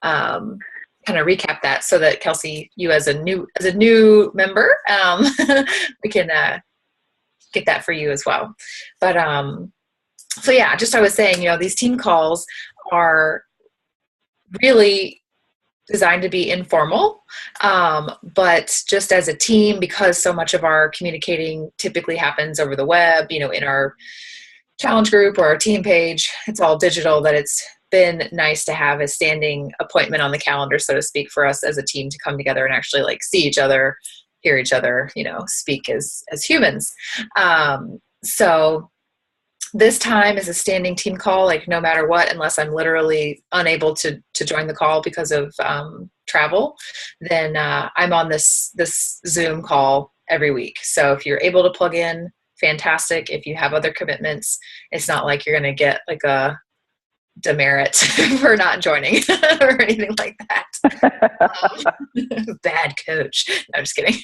kind of recap that so that Kelsey, you as a new member, we can get that for you as well. But so yeah, just I was saying, these team calls are really designed to be informal, but just as a team, because so much of our communicating typically happens over the web, in our challenge group or our team page, it's all digital, that it's been nice to have a standing appointment on the calendar, so to speak, for us as a team to come together and actually see each other, hear each other, speak as humans. So this time is a standing team call, no matter what, unless I'm literally unable to join the call because of travel, then I'm on this Zoom call every week. So if you're able to plug in, fantastic. If you have other commitments, it's not like you're going to get a demerit for not joining or anything like that. Bad coach. No, I'm just kidding.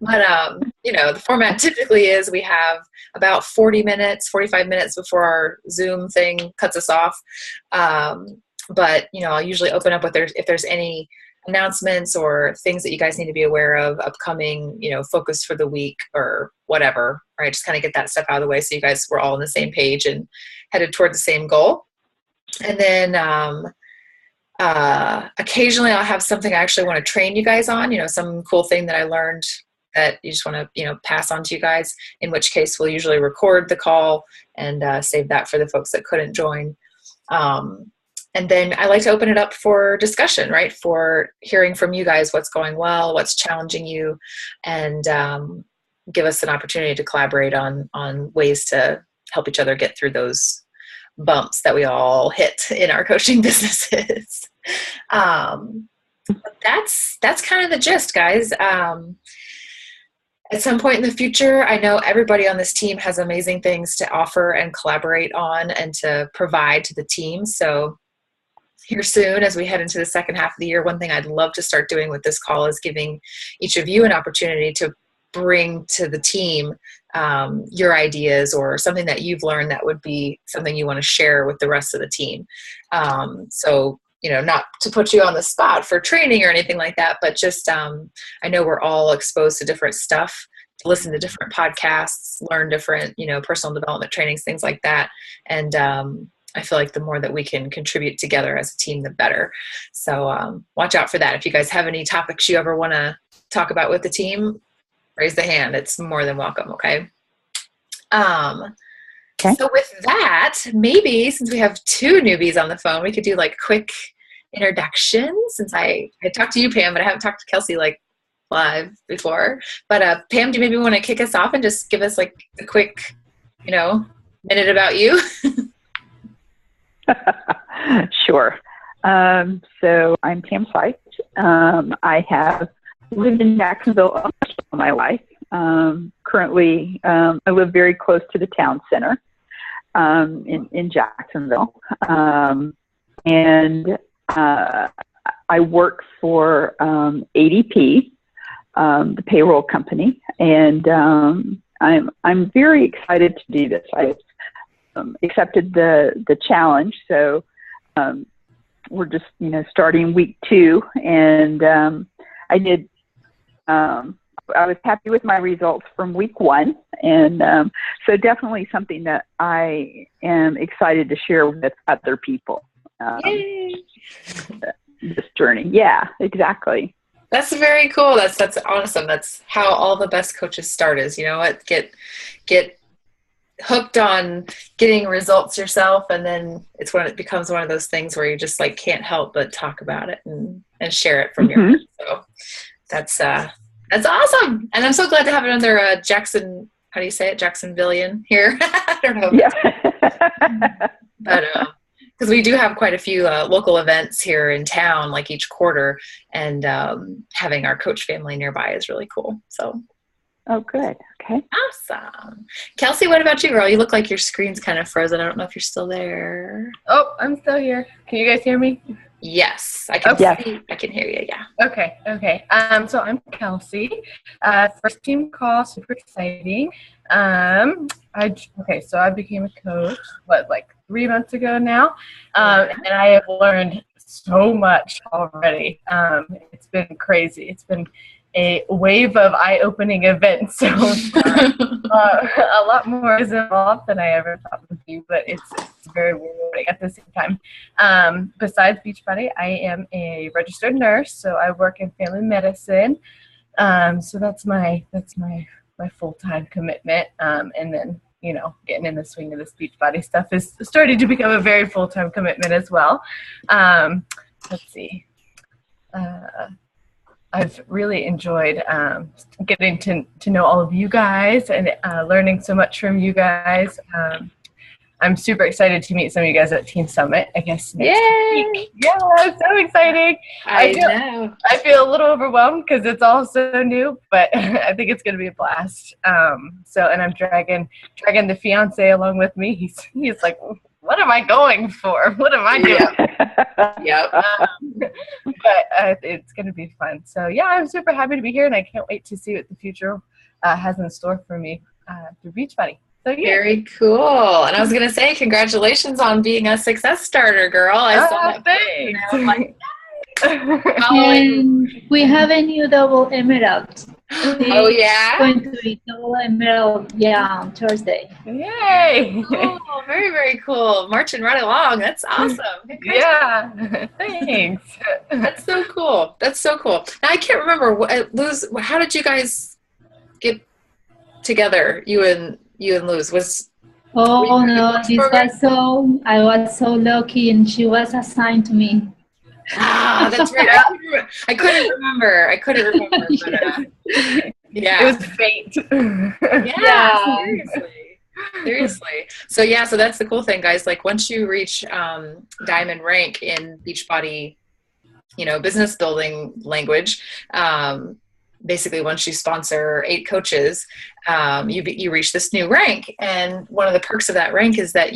But, the format typically is we have about 45 minutes before our Zoom thing cuts us off. But, I'll usually open up with if there's any announcements or things that you guys need to be aware of, upcoming, focus for the week or whatever, right? Just kind of get that stuff out of the way so you guys were all on the same page and headed toward the same goal. And then occasionally I'll have something I actually want to train you guys on, some cool thing that I learned that you just want to, pass on to you guys, in which case we'll usually record the call and save that for the folks that couldn't join. And then I like to open it up for discussion, right? For hearing from you guys what's going well, what's challenging you, and give us an opportunity to collaborate on ways to help each other get through those bumps that we all hit in our coaching businesses. That's kind of the gist, guys. At some point in the future, I know everybody on this team has amazing things to offer and collaborate on and to provide to the team. So here soon, as we head into the second half of the year, one thing I'd love to start doing with this call is giving each of you an opportunity to bring to the team your ideas or something that you've learned that would be something you want to share with the rest of the team. So, not to put you on the spot for training or anything like that, but just I know we're all exposed to different stuff, to listen to different podcasts, learn different, personal development trainings, things like that. And I feel like the more that we can contribute together as a team, the better. So watch out for that. If you guys have any topics you ever want to talk about with the team, raise the hand. It's more than welcome. Okay. Okay. So with that, maybe since we have two newbies on the phone, we could do quick introductions, since I talked to you, Pam, but I haven't talked to Kelsey live before. But Pam, do you maybe want to kick us off and just give us a quick, minute about you? Sure. So I'm Pam Sykes. I have lived in Jacksonville all my life. Currently, I live very close to the town center in Jacksonville. And I work for ADP, the payroll company. And I'm very excited to do this. I accepted the challenge. So we're just, starting week 2. And I did, I was happy with my results from week 1. And so definitely something that I am excited to share with other people. This journey. Yeah, exactly. That's very cool. That's awesome. That's how all the best coaches start, is, get hooked on getting results yourself, and then it's when it becomes one of those things where you just can't help but talk about it and share it from your heart. So that's awesome. And I'm so glad to have it under Jackson. How do you say it? Jacksonvillian here. I don't know. Yeah. But because we do have quite a few local events here in town, each quarter, and having our coach family nearby is really cool. So. Oh, good. Okay. Awesome. Kelsey, what about you, girl? You look like your screen's kind of frozen. I don't know if you're still there. Oh, I'm still here. Can you guys hear me? Yes, I can. Okay. I can hear you. Yeah. Okay. So I'm Kelsey. First team call, super exciting. So I became a coach, 3 months ago now, and I have learned so much already. It's been crazy. It's been a wave of eye-opening events so far. A lot more is involved than I ever thought would be, but it's very rewarding at the same time. Besides Beachbody, I am a registered nurse, so I work in family medicine. So that's my full-time commitment. And then, getting in the swing of this Beachbody stuff is starting to become a very full-time commitment as well. Let's see. I've really enjoyed getting to know all of you guys and learning so much from you guys. I'm super excited to meet some of you guys at Team Summit, I guess, next week. Yeah, so exciting. I feel a little overwhelmed because it's all so new, but I think it's going to be a blast. And I'm dragging the fiance along with me. He's like, what am I going for? What am I doing? Yep. But it's going to be fun. So, yeah, I'm super happy to be here, and I can't wait to see what the future has in store for me through Beachbody. So, yeah. Very cool. And I was going to say, congratulations on being a success starter, girl. I saw that. Thanks. And I was like, and we have a new double emerald. Oh, yeah? It's going to be double emerald, on Thursday. Yay! Oh, very, very cool. Marching right along. That's awesome. Yeah. Thanks. That's so cool. That's so cool. Now, I can't remember, Luz, how did you guys get together, you and Luz? Oh, no, I was so lucky, and she was assigned to me. Ah, that's right. I couldn't remember. But, yeah. It was fate. Yeah. Seriously. So that's the cool thing, guys. Like, once you reach diamond rank in Beachbody, business building language, basically once you sponsor 8 coaches, you reach this new rank. And one of the perks of that rank is that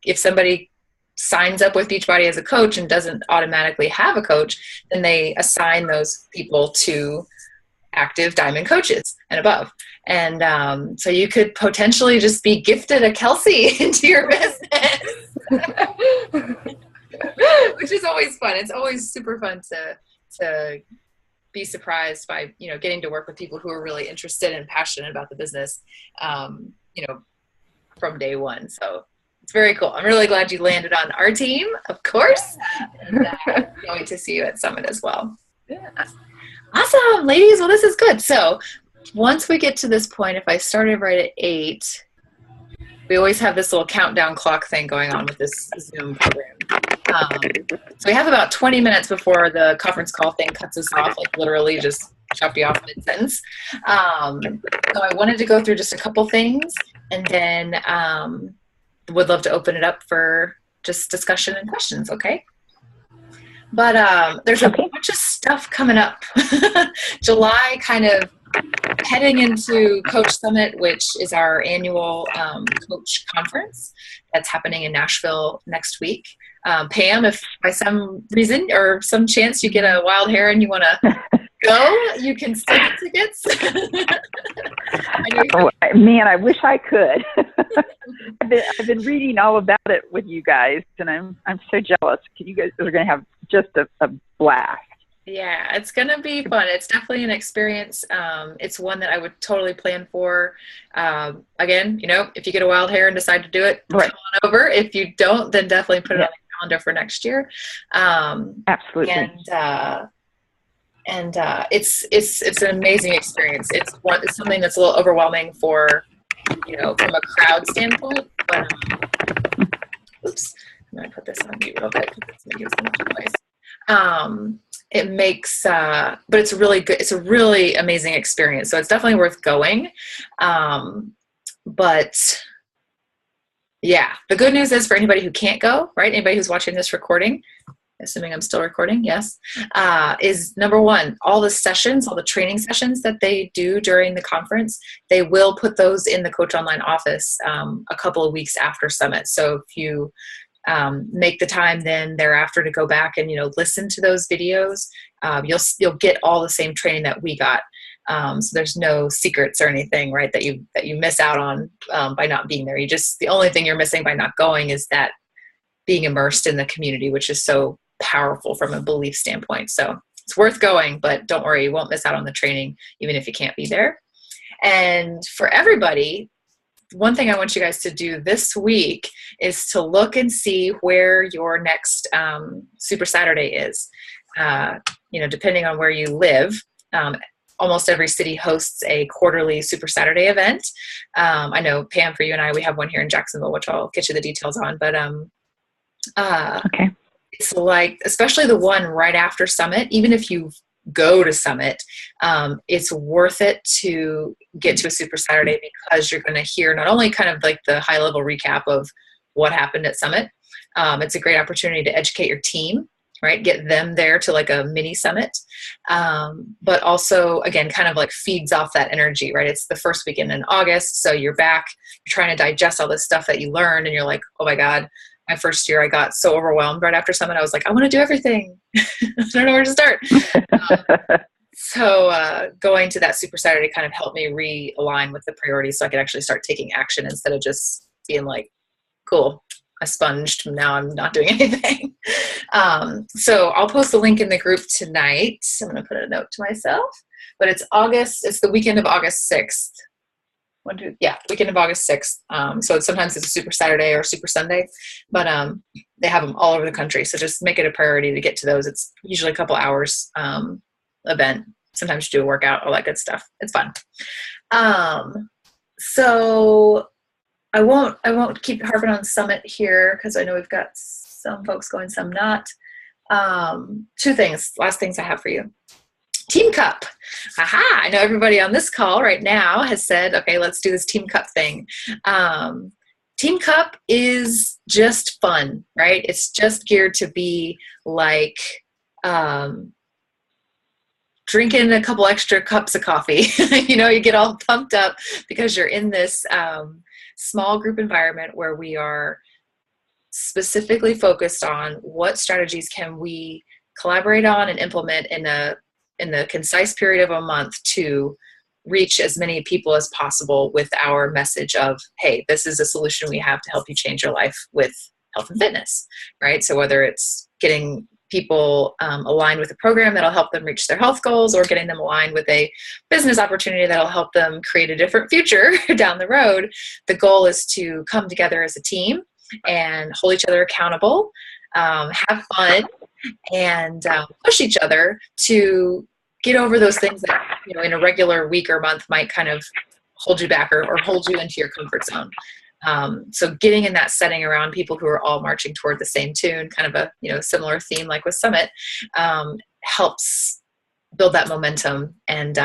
if somebody signs up with Beachbody as a coach and doesn't automatically have a coach, then they assign those people to active diamond coaches and above. And so you could potentially just be gifted a Kelsey into your business, which is always fun. It's always super fun to be surprised by, getting to work with people who are really interested and passionate about the business, from day one. So it's very cool. I'm really glad you landed on our team, of course. And can't wait to see you at Summit as well. Yeah. Awesome, ladies. Well, this is good. So once we get to this point, if I started right at 8, we always have this little countdown clock thing going on with this Zoom program. So we have about 20 minutes before the conference call thing cuts us off, like literally just chopped you off mid-sentence. So I wanted to go through just a couple things, and then would love to open it up for just discussion and questions, okay? But there's a bunch of stuff coming up. July, kind of heading into Coach Summit, which is our annual coach conference that's happening in Nashville next week. Pam, if by some reason or some chance you get a wild hair and you want to go, you can still get tickets. Man, I wish I could. I've been reading all about it with you guys, and I'm so jealous. You guys are going to have just a blast. Yeah, it's going to be fun. It's definitely an experience. It's one that I would totally plan for. Again, if you get a wild hair and decide to do it, come on over. If you don't, then definitely put it on the calendar for next year. Absolutely. And it's an amazing experience. It's something that's a little overwhelming for, from a crowd standpoint. But oops, I'm going to put this on mute real quick because it's making so much noise. It makes, but it's really good. It's a really amazing experience. So it's definitely worth going. But yeah, the good news is for anybody who can't go, right? Anybody who's watching this recording, assuming I'm still recording, yes, is number one, all the sessions, all the training sessions that they do during the conference, they will put those in the Coach Online office a couple of weeks after Summit. So if you make the time then thereafter to go back and listen to those videos, you'll get all the same training that we got. So there's no secrets or anything, right, that you miss out on by not being there. The only thing you're missing by not going is that being immersed in the community, which is so powerful from a belief standpoint. So it's worth going, but don't worry, you won't miss out on the training, even if you can't be there. And for everybody, one thing I want you guys to do this week is to look and see where your next Super Saturday is. Depending on where you live, almost every city hosts a quarterly Super Saturday event. I know, Pam, for you and I, we have one here in Jacksonville, which I'll get you the details on. But okay. It's like, especially the one right after Summit, even if you go to Summit, it's worth it to get to a Super Saturday, because you're going to hear not only kind of like the high level recap of what happened at Summit, it's a great opportunity to educate your team, right? Get them there to like a mini summit. But also, again, kind of like feeds off that energy, right? It's the first weekend in August. So you're back, you're trying to digest all this stuff that you learned, and you're like, oh my God, my first year I got so overwhelmed right after Summit. I was like, I want to do everything. I don't know where to start. So going to that Super Saturday kind of helped me realign with the priorities, so I could actually start taking action instead of just being like, cool, I sponged, now I'm not doing anything. So I'll post the link in the group tonight. I'm going to put a note to myself, but it's the weekend of August 6th. Weekend of August 6th. So sometimes it's a Super Saturday or Super Sunday, but they have them all over the country. So just make it a priority to get to those. It's usually a couple hours event. Sometimes you do a workout, all that good stuff. It's fun. So I won't keep harping on Summit here, because I know we've got some folks going, some not. Last things I have for you. Team Cup. Aha, I know everybody on this call right now has said, okay, let's do this Team Cup thing. Team Cup is just fun, right? It's just geared to be like drinking a couple extra cups of coffee. You get all pumped up because you're in this small group environment where we are specifically focused on what strategies can we collaborate on and implement in the concise period of a month to reach as many people as possible with our message of, hey, this is a solution we have to help you change your life with health and fitness, right? So whether it's getting people aligned with a program that'll help them reach their health goals, or getting them aligned with a business opportunity that'll help them create a different future down the road, the goal is to come together as a team and hold each other accountable, have fun, and push each other to get over those things that in a regular week or month might kind of hold you back or hold you into your comfort zone. So getting in that setting around people who are all marching toward the same tune, kind of a similar theme like with Summit, helps build that momentum and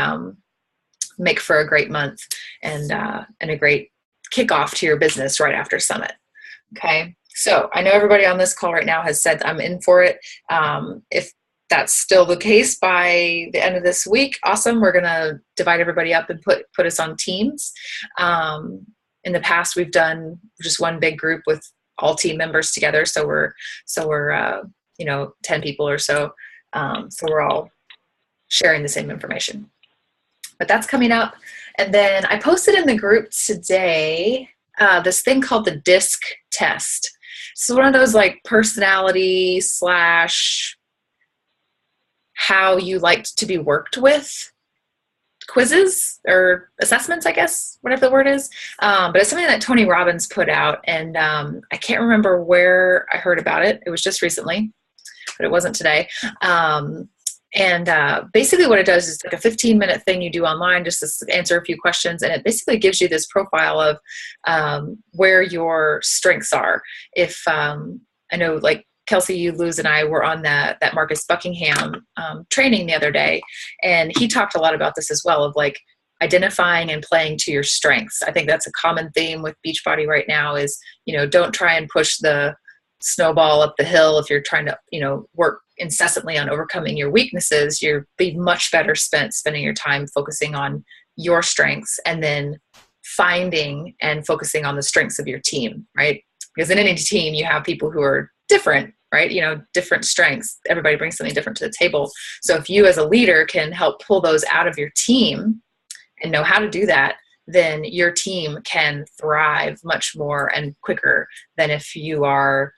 make for a great month and a great kickoff to your business right after Summit. Okay, so I know everybody on this call right now has said I'm in for it. If that's still the case by the end of this week, awesome. We're gonna divide everybody up and put us on teams. In the past, we've done just one big group with all team members together. So we're 10 people or so. So we're all sharing the same information. But that's coming up. And then I posted in the group today this thing called the DISC test. So one of those like personality / how you liked to be worked with quizzes or assessments, I guess, whatever the word is. But it's something that Tony Robbins put out, and I can't remember where I heard about it. It was just recently, but it wasn't today. Basically what it does is like a 15-minute thing you do online just to answer a few questions, and it basically gives you this profile of where your strengths are. If I know, like, Kelsey, you, Luz, and I were on that Marcus Buckingham training the other day, and he talked a lot about this as well, of like identifying and playing to your strengths. I think that's a common theme with Beachbody right now is, don't try and push the snowball up the hill if you're trying to, work incessantly on overcoming your weaknesses. You'd be much better spending your time focusing on your strengths and then finding and focusing on the strengths of your team, right? Because in any team, you have people who are different, right? Different strengths. Everybody brings something different to the table. So if you as a leader can help pull those out of your team and know how to do that, then your team can thrive much more and quicker than if you are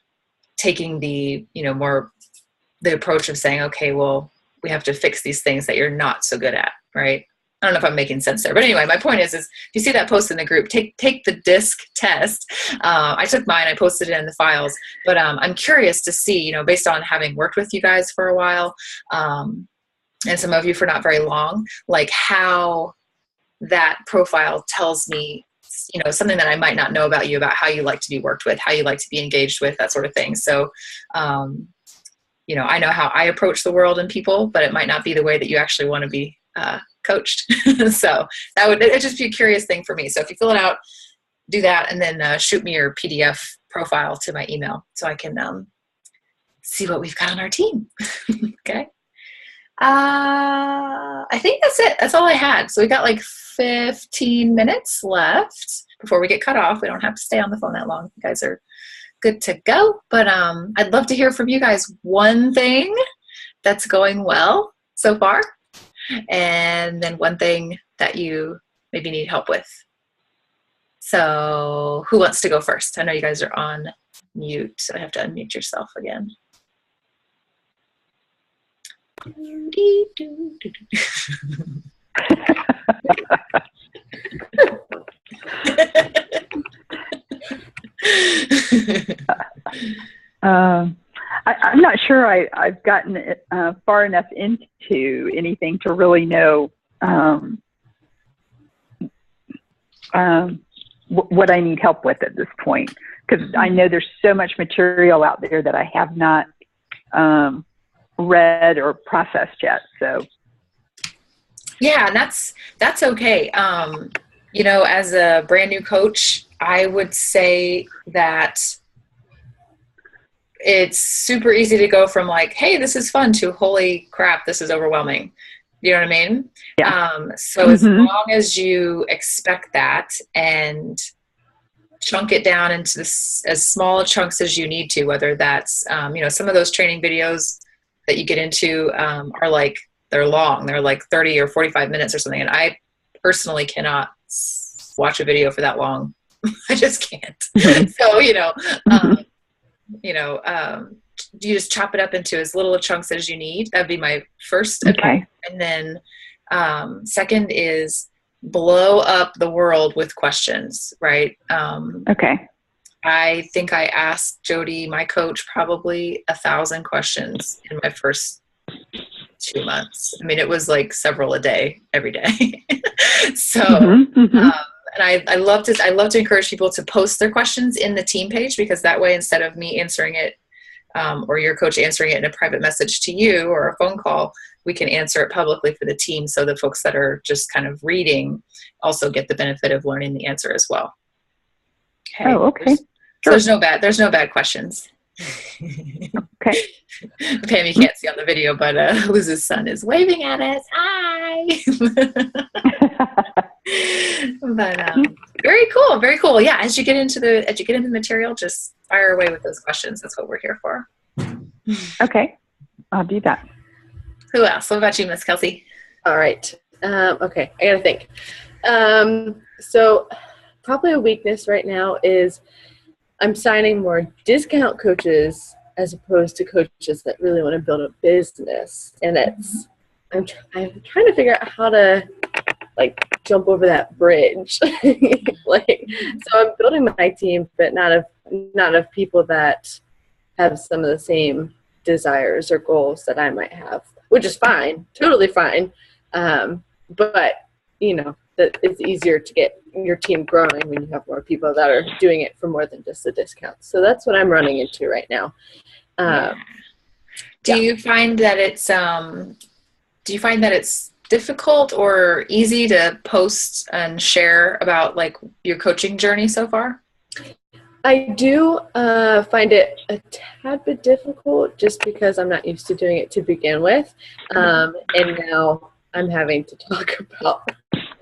taking the, more the approach of saying, okay, well, we have to fix these things that you're not so good at, right? I don't know if I'm making sense there, but anyway, my point is if you see that post in the group, take the DISC test. I took mine, I posted it in the files, but I'm curious to see, you know, based on having worked with you guys for a while, and some of you for not very long, like how that profile tells me, you know, something that I might not know about you, about how you like to be worked with, how you like to be engaged with, that sort of thing. So, you know, I know how I approach the world and people, but it might not be the way that you actually want to be coached. So it'd just be a curious thing for me. So if you fill it out, do that, and then shoot me your PDF profile to my email so I can see what we've got on our team. Okay. I think that's it. That's all I had. So we got like 15 minutes left before we get cut off. We don't have to stay on the phone that long. You guys are good to go. But I'd love to hear from you guys one thing that's going well so far, and then one thing that you maybe need help with. So who wants to go first? I know you guys are on mute, so I have to unmute yourself again. I'm not sure I've gotten far enough into anything to really know what I need help with at this point, because I know there's so much material out there that I have not read or processed yet. So yeah, and that's okay. You know, as a brand new coach, I would say that it's super easy to go from like, hey, this is fun, to holy crap, this is overwhelming. You know what I mean? yeah. So as long as you expect that and chunk it down into as small chunks as you need to, whether that's, you know, some of those training videos that you get into are like, they're long. They're like 30 or 45 minutes or something. And I personally cannot watch a video for that long. I just can't. So, you know, you just chop it up into as little chunks as you need. That'd be my first advice. And then second is blow up the world with questions, right? I think I asked Jody, my coach, probably 1,000 questions in my first 2 months. I mean, it was like several a day, every day. So, and I love to encourage people to post their questions in the team page, because that way, instead of me answering it or your coach answering it in a private message to you or a phone call, we can answer it publicly for the team. So the folks that are just kind of reading also get the benefit of learning the answer as well. Okay. Oh, okay. So there's no bad questions. Okay. Pam, you can't see on the video, but Luz's son is waving at us. Hi. But very cool, very cool. Yeah, as you get into the material, just fire away with those questions. That's what we're here for. Okay, I'll do that. Who else? What about you, Miss Kelsey? All right. Okay, I gotta think. So probably a weakness right now is I'm signing more discount coaches as opposed to coaches that really want to build a business. And I'm trying to figure out how to like jump over that bridge. So I'm building my team, but not of people that have some of the same desires or goals that I might have, which is fine, totally fine. But you know, that it's easier to get your team growing when you have more people that are doing it for more than just the discounts. So that's what I'm running into right now. Do you find that it's difficult or easy to post and share about like your coaching journey so far? I do find it a tad bit difficult just because I'm not used to doing it to begin with. And now I'm having to talk about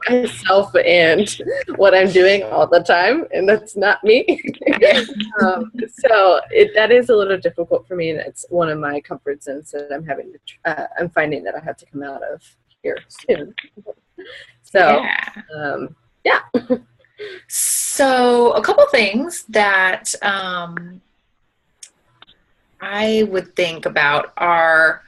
myself and what I'm doing all the time, and that's not me. So that is a little difficult for me, and it's one of my comfort zones that I'm finding that I have to come out of here soon. So, yeah. So a couple things that I would think about are,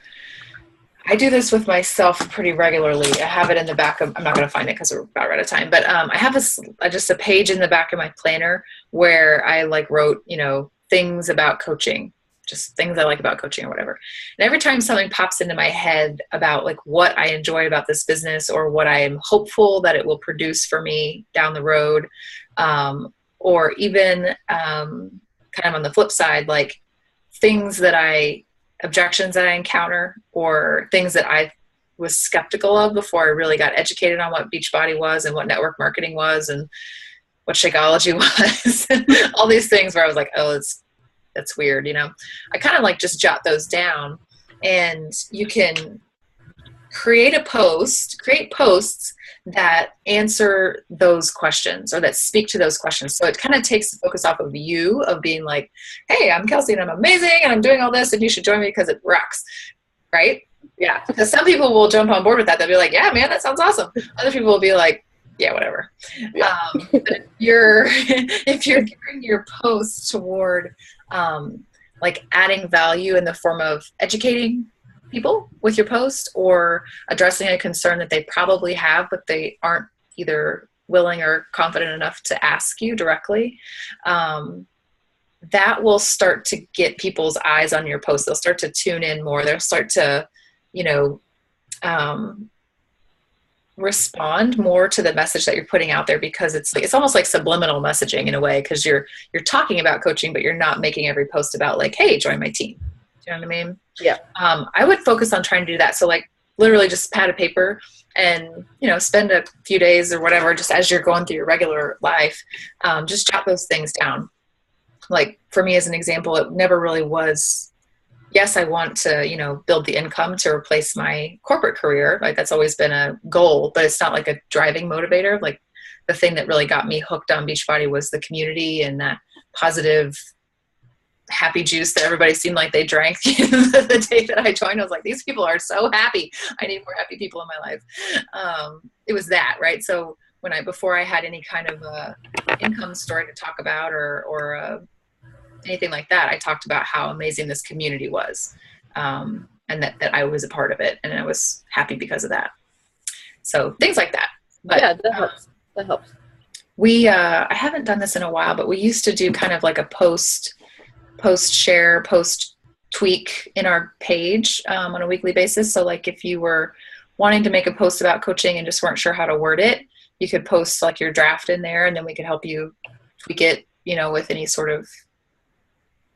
I do this with myself pretty regularly. I have it in the back of, I'm not going to find it because we're about out of time, but I have just a page in the back of my planner where I like wrote, you know, things about coaching, just things I like about coaching or whatever. And every time something pops into my head about like what I enjoy about this business or what I am hopeful that it will produce for me down the road, or even kind of on the flip side, like things that objections that I encounter or things that I was skeptical of before I really got educated on what Beachbody was and what network marketing was and what Shakeology was, all these things where I was like, oh, that's weird. You know, I kind of like just jot those down, and you can create posts that answer those questions or that speak to those questions. So it kind of takes the focus off of you of being like, hey, I'm Kelsey and I'm amazing and I'm doing all this and you should join me because it rocks. Right? Yeah. Because some people will jump on board with that. They'll be like, yeah, man, that sounds awesome. Other people will be like, yeah, whatever. Yeah. But if you're gearing your posts toward like adding value in the form of educating people with your post or addressing a concern that they probably have, but they aren't either willing or confident enough to ask you directly, that will start to get people's eyes on your post. They'll start to tune in more. They'll start to, you know, respond more to the message that you're putting out there, because it's almost like subliminal messaging in a way, because you're talking about coaching, but you're not making every post about like, hey, join my team. Do you know what I mean? Yeah. I would focus on trying to do that. So like literally just pad of paper and, you know, spend a few days or whatever, just as you're going through your regular life, just jot those things down. Like for me as an example, it never really was, yes, I want to, you know, build the income to replace my corporate career. Like that's always been a goal, but it's not like a driving motivator. Like the thing that really got me hooked on Beachbody was the community and that positive, happy juice that everybody seemed like they drank the day that I joined. I was like, these people are so happy. I need more happy people in my life. It was that, right? So before I had any kind of income story to talk about or anything like that, I talked about how amazing this community was, and that I was a part of it, and I was happy because of that. So things like that. But, yeah, that helps. That helps. I haven't done this in a while, but we used to do kind of like a post share, post tweak in our page on a weekly basis. So like if you were wanting to make a post about coaching and just weren't sure how to word it, you could post like your draft in there, and then we could help you tweak it, you know, with any sort of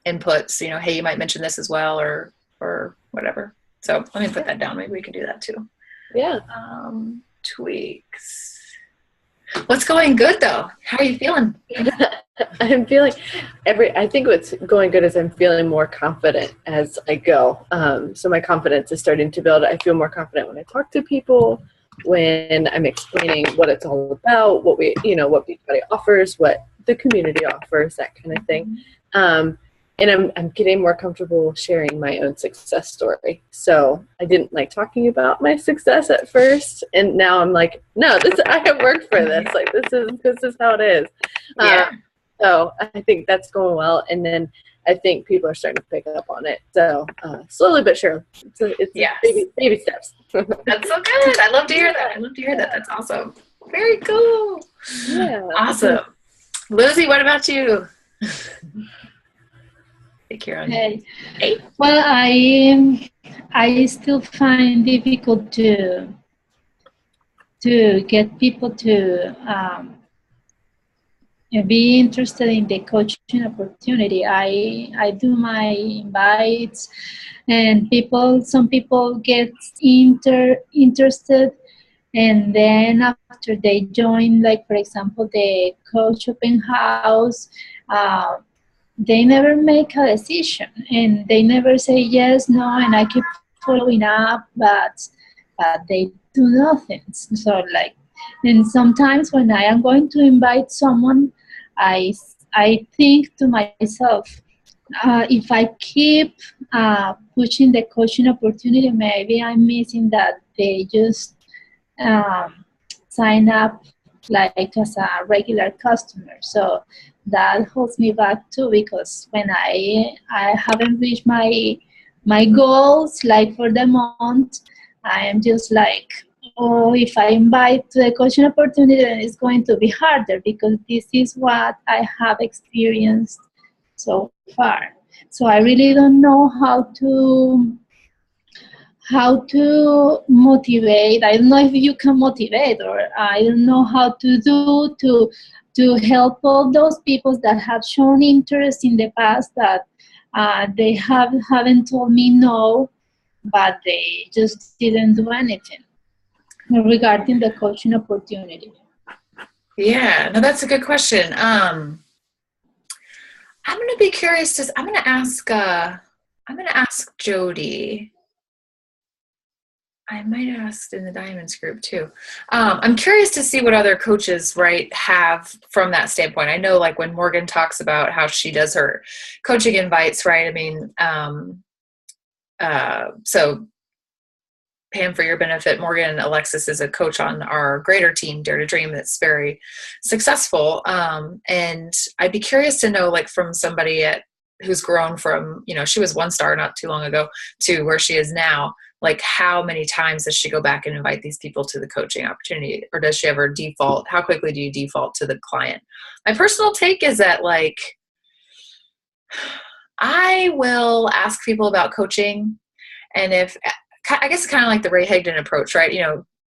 inputs, you know, hey, you might mention this as well or whatever. So let me put that down. Maybe we can do that too. Yeah. Tweaks. What's going good though? How are you feeling? I'm feeling I think what's going good is I'm feeling more confident as I go. So my confidence is starting to build. I feel more confident when I talk to people, when I'm explaining what it's all about, what Beachbody offers, what the community offers, that kind of thing. And I'm getting more comfortable sharing my own success story. So I didn't like talking about my success at first, and now I'm like, no, I have worked for this. Like this is how it is. Yeah. So I think that's going well, and then I think people are starting to pick up on it. So slowly but surely, it's yes. baby steps. That's so good. I love to hear that. That's awesome. Very cool. Yeah. Awesome. Lizzie, what about you? Okay. Hey. Well, I still find difficult to get people to be interested in the coaching opportunity. I do my invites, and some people get interested, and then after they join, like for example, the coach open house, they never make a decision, and they never say yes, no, and I keep following up, but they do nothing. So like, and sometimes when I am going to invite someone, I think to myself, if I keep pushing the coaching opportunity, maybe I'm missing that they just sign up like as a regular customer. So that holds me back too, because when I haven't reached my goals, like for the month, I am just like, oh, if I invite to the coaching opportunity, then it's going to be harder, because this is what I have experienced so far. So I really don't know how to motivate. I don't know if you can motivate, or I don't know how to do to help all those people that have shown interest in the past, that they haven't told me no, but they just didn't do anything regarding the coaching opportunity. Yeah, no, that's a good question. I'm going to be curious I'm going to ask Jody. I might have asked in the Diamonds group too. I'm curious to see what other coaches, right, have from that standpoint. I know, like, when Morgan talks about how she does her coaching invites, right? I mean, so Pam, for your benefit, Morgan Alexis is a coach on our greater team, Dare to Dream, that's very successful. And I'd be curious to know, like, from somebody who's grown from, she was 1-star not too long ago to where she is now, like, how many times does she go back and invite these people to the coaching opportunity? Or does she ever default? How quickly do you default to the client? My personal take is that, like, I will ask people about coaching. And I guess it's kind of like the Ray Hagdon approach, right?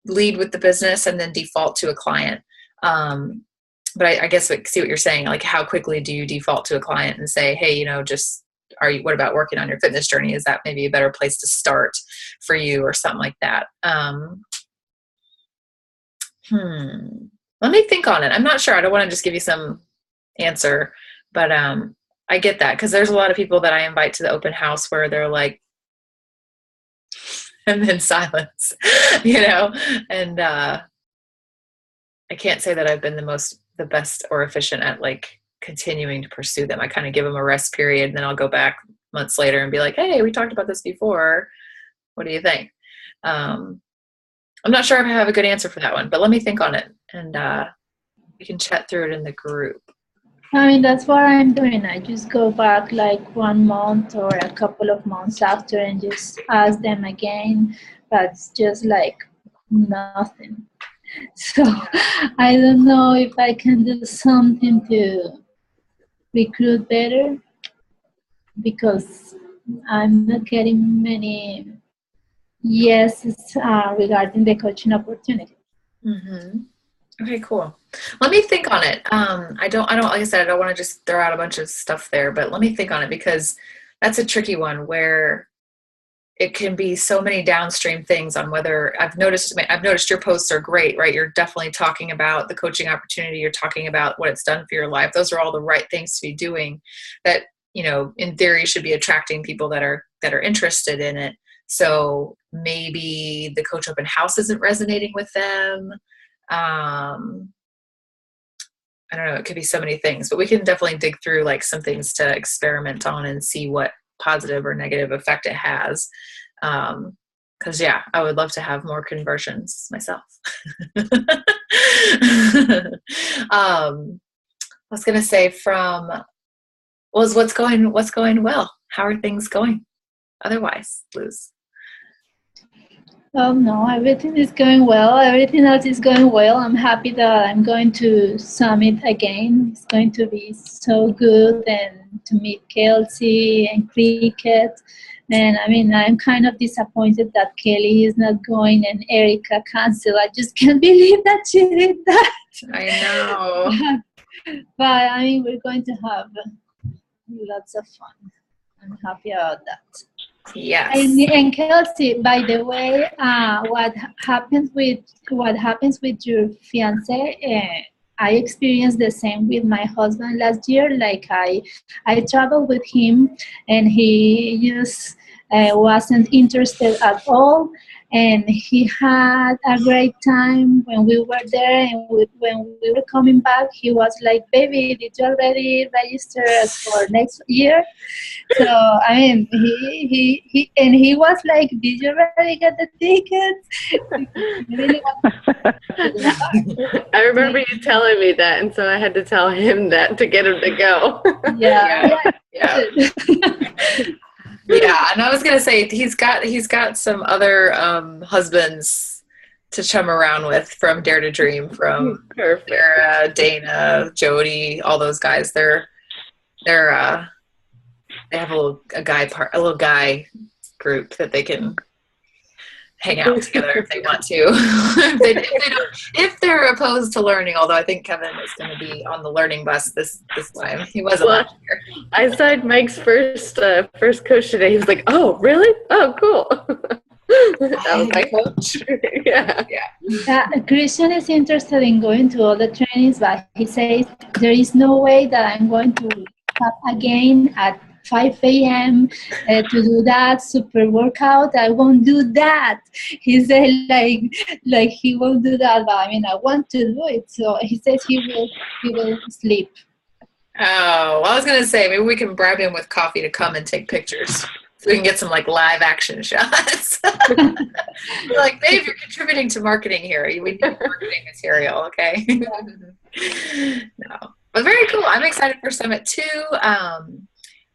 Lead with the business and then default to a client. But I guess see what you're saying. Like, how quickly do you default to a client and say, hey, what about working on your fitness journey? Is that maybe a better place to start for you, or something like that? Let me think on it. I'm not sure. I don't want to just give you some answer, but I get that, because there's a lot of people that I invite to the open house where they're like, and then silence, and I can't say that I've been the best or efficient at, like, continuing to pursue them. I kind of give them a rest period, and then I'll go back months later and be like, hey, we talked about this before. What do you think? I'm not sure if I have a good answer for that one, but let me think on it, and we can chat through it in the group. I mean, that's what I'm doing. I just go back like 1 month or a couple of months after and just ask them again, but it's just like nothing. So I don't know if I can do something to recruit better, because I'm not getting many yeses regarding the coaching opportunity. Mm-hmm. Okay, cool. Let me think on it. I don't, like I said, I don't want to just throw out a bunch of stuff there, but let me think on it, because that's a tricky one where it can be so many downstream things on whether I've noticed your posts are great, right? You're definitely talking about the coaching opportunity. You're talking about what it's done for your life. Those are all the right things to be doing that, in theory should be attracting people that are interested in it. So maybe the coach open house isn't resonating with them. I don't know. It could be so many things, but we can definitely dig through, like, some things to experiment on and see what positive or negative effect it has. Cause I would love to have more conversions myself. I was going to say what's going well? How are things going otherwise, Luz? Oh no, everything is going well. Everything else is going well. I'm happy that I'm going to Summit again. It's going to be so good, and to meet Kelsey and Cricket. And I mean, I'm kind of disappointed that Kelly is not going and Erica canceled. I just can't believe that she did that. I know. But I mean, we're going to have lots of fun. I'm happy about that. Yes. And Kelsey, by the way, what happens with your fiance? I experienced the same with my husband last year. Like I traveled with him, and he just wasn't interested at all. And he had a great time when we were there. And when we were coming back, he was like, "Baby, did you already register for next year?" So I mean, he was like, "Did you already get the tickets?" He really I remember you telling me that, and so I had to tell him that to get him to go. Yeah. Yeah, and I was gonna say he's got some other husbands to chum around with from Dare to Dream, from Sarah, Dana, Jody, all those guys. They have a little guy group that they can hang out together if they want to. if they're opposed to learning, although I think Kevin is going to be on the learning bus this time. He wasn't last year. I saw Mike's first coach today. He was like, "Oh, really? Oh, cool." That was my coach. Yeah. Christian is interested in going to all the trainings, but he says there is no way that I'm going to wake up again at 5 a.m. To do that super workout. I won't do that. He said like he won't do that, but I mean I want to do it. So he says he will sleep. Oh, well, I was gonna say maybe we can bribe him with coffee to come and take pictures, so we can get some like live action shots. Like, babe, you're contributing to marketing here. We need marketing material, okay? No, but very cool. I'm excited for Summit 2.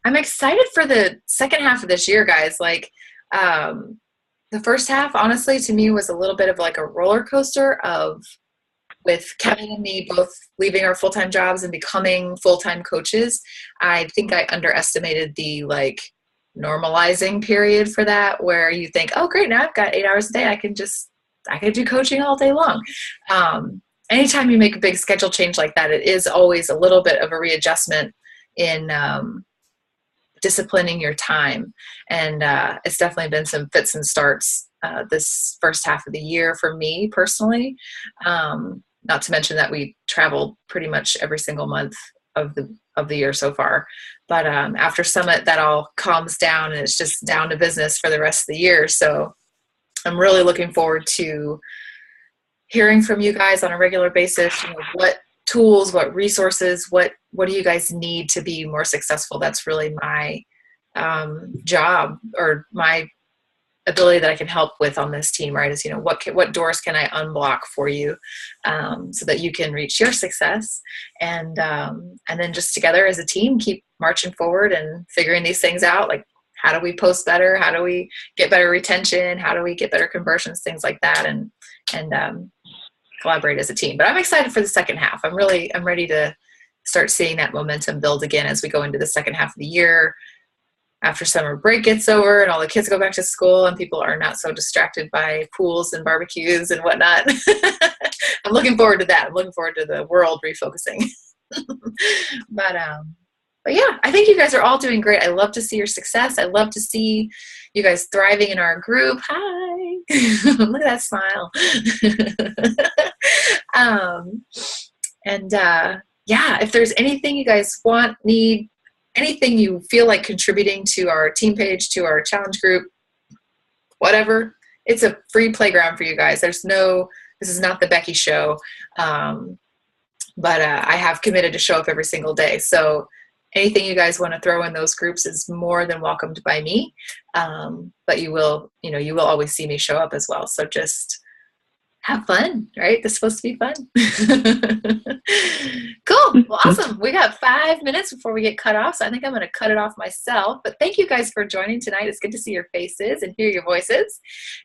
I'm excited for the second half of this year, guys. Like, the first half, honestly, to me was a little bit of like a roller coaster with Kevin and me both leaving our full-time jobs and becoming full-time coaches. I think I underestimated the like normalizing period for that, where you think, oh, great, now I've got 8 hours a day. I can do coaching all day long. Anytime you make a big schedule change like that, it is always a little bit of a readjustment in disciplining your time. And it's definitely been some fits and starts this first half of the year for me personally. Not to mention that we traveled pretty much every single month of the year so far. But after Summit, that all calms down and it's just down to business for the rest of the year. So I'm really looking forward to hearing from you guys on a regular basis. You know, what tools, what resources, what do you guys need to be more successful? That's really my job, or my ability that I can help with on this team, right? Is, you know, what doors can I unblock for you, so that you can reach your success, and then just together as a team keep marching forward and figuring these things out. Like, how do we post better? How do we get better retention? How do we get better conversions? Things like that, and collaborate as a team. But I'm excited for the second half. I'm ready to start seeing that momentum build again as we go into the second half of the year, after summer break gets over and all the kids go back to school and people are not so distracted by pools and barbecues and whatnot. I'm looking forward to that. I'm looking forward to the world refocusing. But yeah, I think you guys are all doing great. I love to see your success. I love to see you guys thriving in our group. Hi. Look at that smile. Yeah, if there's anything you guys want, need, anything you feel like contributing to our team page, to our challenge group, whatever, it's a free playground for you guys. This is not the Becky show. But I have committed to show up every single day. So anything you guys want to throw in those groups is more than welcomed by me. But you will always see me show up as well. So just have fun, right? This is supposed to be fun. Cool. Well, awesome. We got 5 minutes before we get cut off. So I think I'm going to cut it off myself. But thank you guys for joining tonight. It's good to see your faces and hear your voices.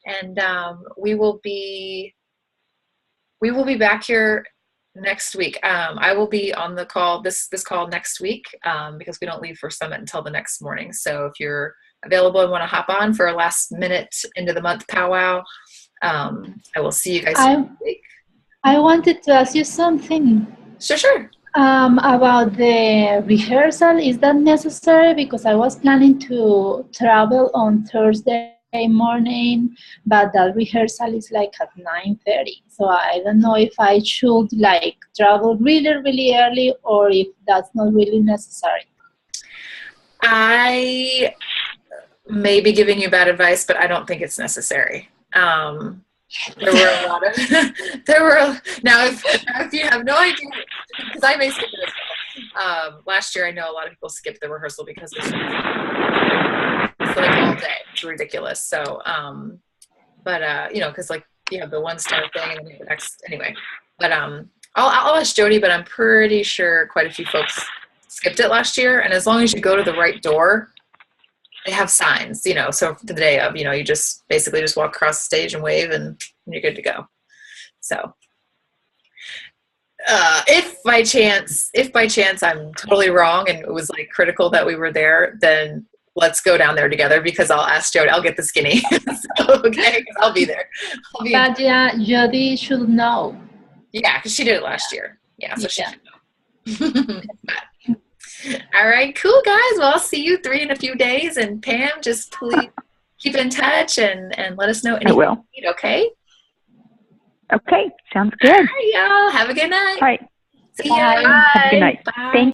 And we will be back here next week. I will be on the call, this call next week, because we don't leave for Summit until the next morning. So if you're available and want to hop on for a last minute into the month powwow, I will see you guys next week. I wanted to ask you something. Sure. About the rehearsal, is that necessary? Because I was planning to travel on Thursday morning, but the rehearsal is like at 9:30. So I don't know if I should like travel really, really early, or if that's not really necessary. may be giving you bad advice, but I don't think it's necessary. There were a lot of, now if you have no idea, because I may skip it as well. Last year, I know a lot of people skipped the rehearsal because it's like all day. It's ridiculous. So, because like you have the 1-star thing and then the next, anyway. But I'll ask Jody, but I'm pretty sure quite a few folks skipped it last year. And as long as you go to the right door, they have signs, so for the day of, you just basically just walk across the stage and wave and you're good to go. So if by chance I'm totally wrong and it was like critical that we were there, then let's go down there together, because I'll ask Jody, I'll get the skinny. So, okay, because I'll be there. But yeah, Jody should know. Yeah, because she did it last year. Yeah, so she should know. All right, cool, guys. Well, I'll see you 3 in a few days. And Pam, just please keep in touch and let us know anything I will. you need, okay? Okay, sounds good. All right, y'all. Have a good night. All right. See ya. Have a good night. Bye. Thank